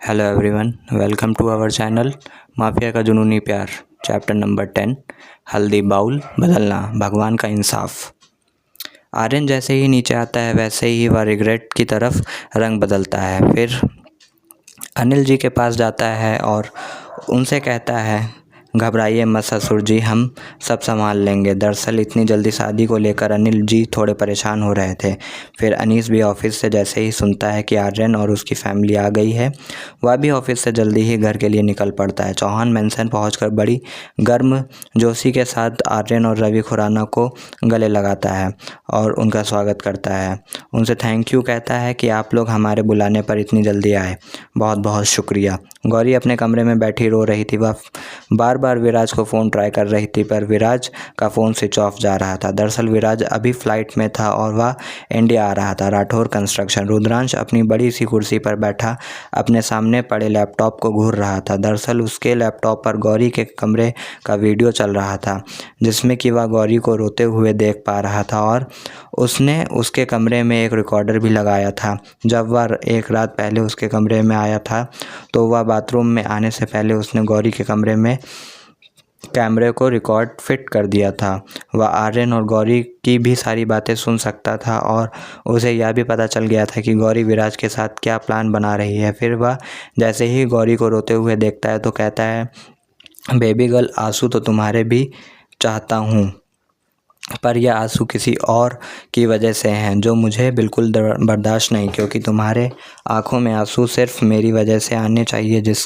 Hello everyone, welcome to our channel mafia का जुनूनी प्यार। चैप्टर नंबर 10, हल्दी बाउल बदलना, भगवान का इंसाफ। आर्यन जैसे ही नीचे आता है वैसे ही वह रिग्रेट की तरफ रंग बदलता है। फिर अनिल जी के पास जाता है और उनसे कहता है, घबराइए मत ससुर जी, हम सब संभाल लेंगे। दरअसल इतनी जल्दी शादी को लेकर अनिल जी थोड़े परेशान हो रहे थे। फिर अनीस भी ऑफिस से जैसे ही सुनता है कि आर्यन और उसकी फैमिली आ गई है, वह भी ऑफिस से जल्दी ही घर के लिए निकल पड़ता है। चौहान मैंसन पहुंचकर बड़ी गर्म जोशी के साथ आर्यन और रवि खुराना को गले लगाता है और उनका स्वागत करता है। उनसे थैंक यू कहता है कि आप लोग हमारे बुलाने पर इतनी जल्दी आए, बहुत बहुत शुक्रिया। गौरी अपने कमरे में बैठी रो रही थी। वह बार बार विराज को फ़ोन ट्राई कर रही थी पर विराज का फ़ोन स्विच ऑफ जा रहा था। दरअसल विराज अभी फ्लाइट में था और वह इंडिया आ रहा था। राठौर कंस्ट्रक्शन। रुद्रांश अपनी बड़ी सी कुर्सी पर बैठा अपने सामने पड़े लैपटॉप को घूर रहा था। दरअसल उसके लैपटॉप पर गौरी के कमरे का वीडियो चल रहा था जिसमें कि वह गौरी को रोते हुए देख पा रहा था और उसने उसके कमरे में एक रिकॉर्डर भी लगाया था। जब वह एक रात पहले उसके कमरे में आया था तो वह बाथरूम में आने से पहले उसने गौरी के कमरे में कैमरे को रिकॉर्ड फिट कर दिया था। वह आर्यन और गौरी की भी सारी बातें सुन सकता था और उसे यह भी पता चल गया था कि गौरी विराज के साथ क्या प्लान बना रही है। फिर वह जैसे ही गौरी को रोते हुए देखता है तो कहता है, बेबी गर्ल, आंसू तो तुम्हारे भी चाहता हूँ पर यह आंसू किसी और की वजह से हैं जो मुझे बिल्कुल बर्दाश्त नहीं, क्योंकि तुम्हारे आंखों में आंसू सिर्फ मेरी वजह से आने चाहिए, जिस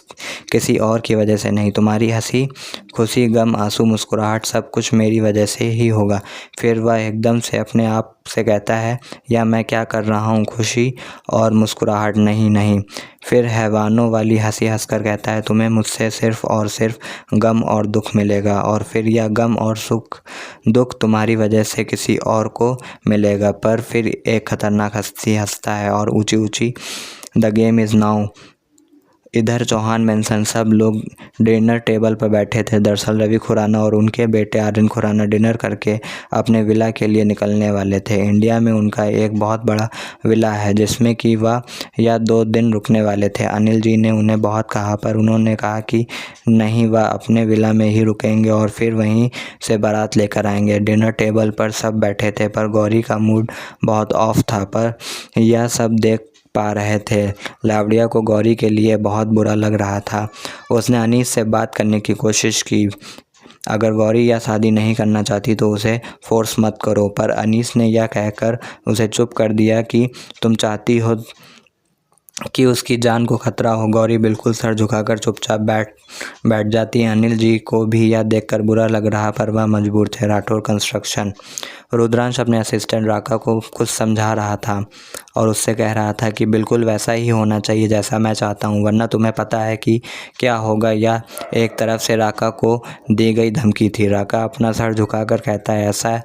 किसी और की वजह से नहीं। तुम्हारी हंसी, खुशी, गम, आंसू, मुस्कुराहट सब कुछ मेरी वजह से ही होगा। फिर वह एकदम से अपने आप से कहता है, या मैं क्या कर रहा हूँ, खुशी और मुस्कुराहट नहीं नहीं। फिर हैवानों वाली हंसी हंसकर कहता है, तुम्हें मुझसे सिर्फ और सिर्फ गम और दुख मिलेगा और फिर यह गम और दुख तुम्हारी वजह से किसी और को मिलेगा। पर फिर एक खतरनाक हंसी हंसता है और ऊंची ऊंची, द गेम इज़ नाउ। इधर चौहान मैंसन सब लोग डिनर टेबल पर बैठे थे। दरअसल रवि खुराना और उनके बेटे आर्यन खुराना डिनर करके अपने विला के लिए निकलने वाले थे। इंडिया में उनका एक बहुत बड़ा विला है जिसमें कि वह या 2 दिन रुकने वाले थे। अनिल जी ने उन्हें बहुत कहा पर उन्होंने कहा कि नहीं, वह अपने विला में ही रुकेंगे और फिर वहीं से बारात लेकर आएंगे। डिनर टेबल पर सब बैठे थे पर गौरी का मूड बहुत ऑफ था, पर यह सब देख पा रहे थे। लावड़िया को गौरी के लिए बहुत बुरा लग रहा था। उसने अनीस से बात करने की कोशिश की, अगर गौरी यह शादी नहीं करना चाहती तो उसे फोर्स मत करो, पर अनीस ने यह कहकर उसे चुप कर दिया कि तुम चाहती हो कि उसकी जान को खतरा हो। गौरी बिल्कुल सर झुकाकर चुपचाप बैठ जाती है। अनिल जी को भी यह देखकर बुरा लग रहा पर वह मजबूर थे। राठौर कंस्ट्रक्शन। रुद्रांश अपने असिस्टेंट राका को कुछ समझा रहा था और उससे कह रहा था कि बिल्कुल वैसा ही होना चाहिए जैसा मैं चाहता हूँ, वरना तुम्हें पता है कि क्या होगा। यह एक तरफ से राका को दी गई धमकी थी। राका अपना सर झुकाकर कहता है, ऐसा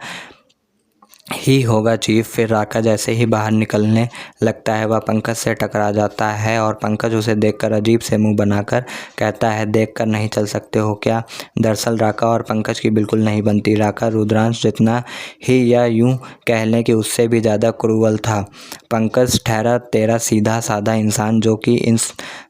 ही होगा चीफ। फिर राका जैसे ही बाहर निकलने लगता है वह पंकज से टकरा जाता है और पंकज उसे देखकर अजीब से मुंह बनाकर कहता है, देखकर नहीं चल सकते हो क्या। दरअसल राका और पंकज की बिल्कुल नहीं बनती। राका रुद्रांश जितना ही या यूं कह लें कि उससे भी ज़्यादा क्रूअल था। पंकज ठहरा तेरा सीधा साधा इंसान जो कि इन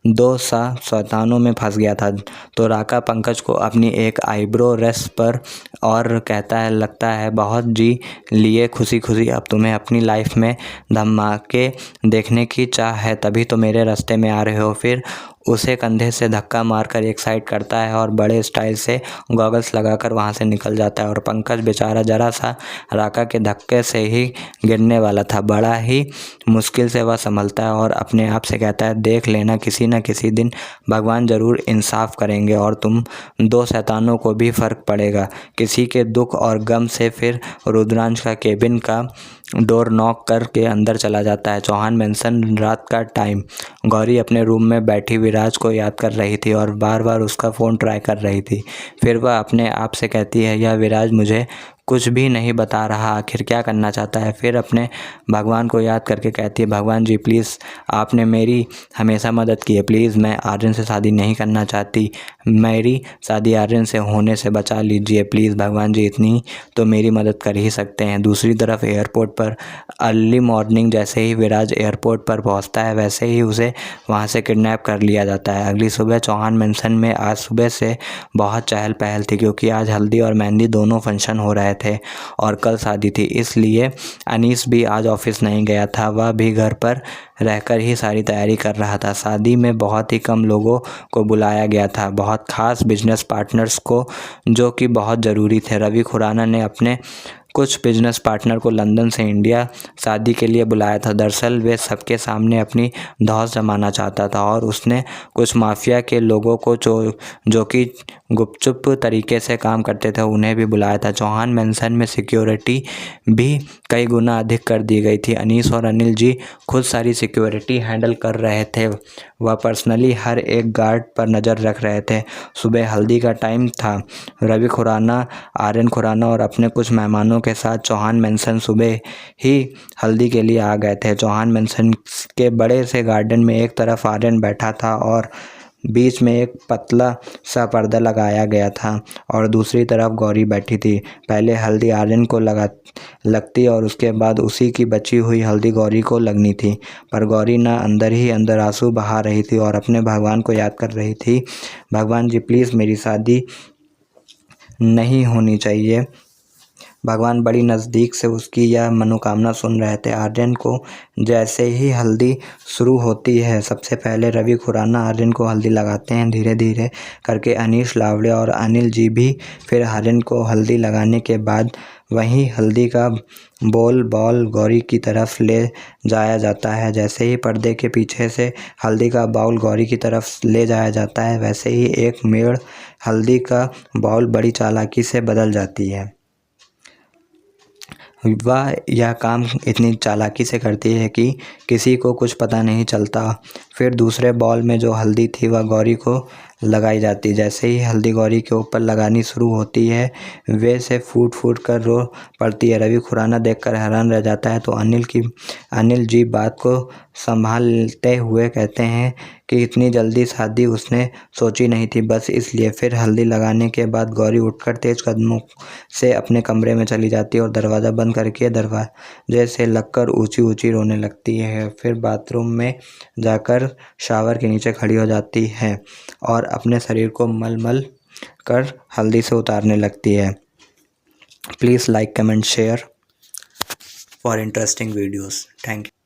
2 शैतानों में फंस गया था। तो राका पंकज को अपनी एक आईब्रो रेस पर और कहता है, लगता है बहुत जी लिए खुशी खुशी, अब तुम्हें अपनी लाइफ में धमाके देखने की चाह है, तभी तो मेरे रास्ते में आ रहे हो। फिर उसे कंधे से धक्का मारकर एक साइड करता है और बड़े स्टाइल से गॉगल्स लगाकर वहां से निकल जाता है और पंकज बेचारा जरा सा राका के धक्के से ही गिरने वाला था। बड़ा ही मुश्किल से वह संभलता है और अपने आप से कहता है, देख लेना, किसी न किसी दिन भगवान ज़रूर इंसाफ करेंगे और तुम 2 शैतानों को भी फ़र्क पड़ेगा किसी के दुख और गम से। फिर रुद्रांश का केबिन का डोर नॉक करके अंदर चला जाता है। चौहान मैंसन। रात का टाइम। गौरी अपने रूम में बैठी विराज को याद कर रही थी और बार बार उसका फ़ोन ट्राई कर रही थी। फिर वह अपने आप से कहती है, यह विराज मुझे कुछ भी नहीं बता रहा, आखिर क्या करना चाहता है। फिर अपने भगवान को याद करके कहती है, भगवान जी प्लीज़, आपने मेरी हमेशा मदद की है, प्लीज़ मैं आर्यन से शादी नहीं करना चाहती, मेरी शादी आर्यन से होने से बचा लीजिए प्लीज़ भगवान जी, इतनी तो मेरी मदद कर ही सकते हैं। दूसरी तरफ एयरपोर्ट पर अर्ली मॉर्निंग जैसे ही विराज एयरपोर्ट पर पहुंचता है, वैसे ही उसे वहां से किडनैप कर लिया जाता है। अगली सुबह चौहान मेंशन में आज सुबह से बहुत चहल पहल थी, क्योंकि आज हल्दी और मेहंदी दोनों फंक्शन हो रहे थे और कल शादी थी, इसलिए अनीस भी आज ऑफिस नहीं गया था, वह भी घर पर रहकर ही सारी तैयारी कर रहा था। शादी में बहुत ही कम लोगों को बुलाया गया था, बहुत खास बिजनेस पार्टनर्स को, जो कि बहुत ज़रूरी थे। रवि खुराना ने अपने कुछ बिजनेस पार्टनर को लंदन से इंडिया शादी के लिए बुलाया था। दरअसल वे सबके सामने अपनी धौंस जमाना चाहता था और उसने कुछ माफिया के लोगों को जो कि गुपचुप तरीके से काम करते थे, उन्हें भी बुलाया था। चौहान मेंशन में सिक्योरिटी भी कई गुना अधिक कर दी गई थी। अनीस और अनिल जी खुद सारी सिक्योरिटी हैंडल कर रहे थे, वह पर्सनली हर एक गार्ड पर नज़र रख रहे थे। सुबह हल्दी का टाइम था। रवि खुराना, आर्यन खुराना और अपने कुछ मेहमानों के साथ चौहान मेंशन सुबह ही हल्दी के लिए आ गए थे। चौहान मेंशन के बड़े से गार्डन में एक तरफ आर्यन बैठा था और बीच में एक पतला सा पर्दा लगाया गया था और दूसरी तरफ गौरी बैठी थी। पहले हल्दी आर्यन को लगती और उसके बाद उसी की बची हुई हल्दी गौरी को लगनी थी, पर गौरी ना अंदर ही अंदर आंसू बहा रही थी और अपने भगवान को याद कर रही थी, भगवान जी प्लीज़ मेरी शादी नहीं होनी चाहिए। भगवान बड़ी नज़दीक से उसकी यह मनोकामना सुन रहे थे। आर्यन को जैसे ही हल्दी शुरू होती है, सबसे पहले रवि खुराना आर्यन को हल्दी लगाते हैं। धीरे धीरे करके अनीश लावड़े और अनिल जी भी फिर आर्यन को हल्दी लगाने के बाद वहीं हल्दी का बॉल गौरी की तरफ ले जाया जाता है। जैसे ही पर्दे के पीछे से हल्दी का बाउल गौरी की तरफ ले जाया जाता है, वैसे ही एक मेड़ हल्दी का बाउल बड़ी चालाकी से बदल जाती है। वह यह काम इतनी चालाकी से करती है कि किसी को कुछ पता नहीं चलता। फिर दूसरे बॉल में जो हल्दी थी वह गौरी को लगाई जाती। जैसे ही हल्दी गौरी के ऊपर लगानी शुरू होती है, वे से फूट कर रो पड़ती है। रवि खुराना देखकर हैरान रह जाता है तो अनिल जी बात को संभालते हुए कहते हैं कि इतनी जल्दी शादी उसने सोची नहीं थी, बस इसलिए। फिर हल्दी लगाने के बाद गौरी उठकर तेज कदमों से अपने कमरे में चली जाती है और दरवाज़ा बंद करके दरवाजे से लगकर ऊंची ऊंची रोने लगती है। फिर बाथरूम में जाकर शावर के नीचे खड़ी हो जाती है और अपने शरीर को मल कर हल्दी से उतारने लगती है। Please like, comment, share for interesting videos. Thank you.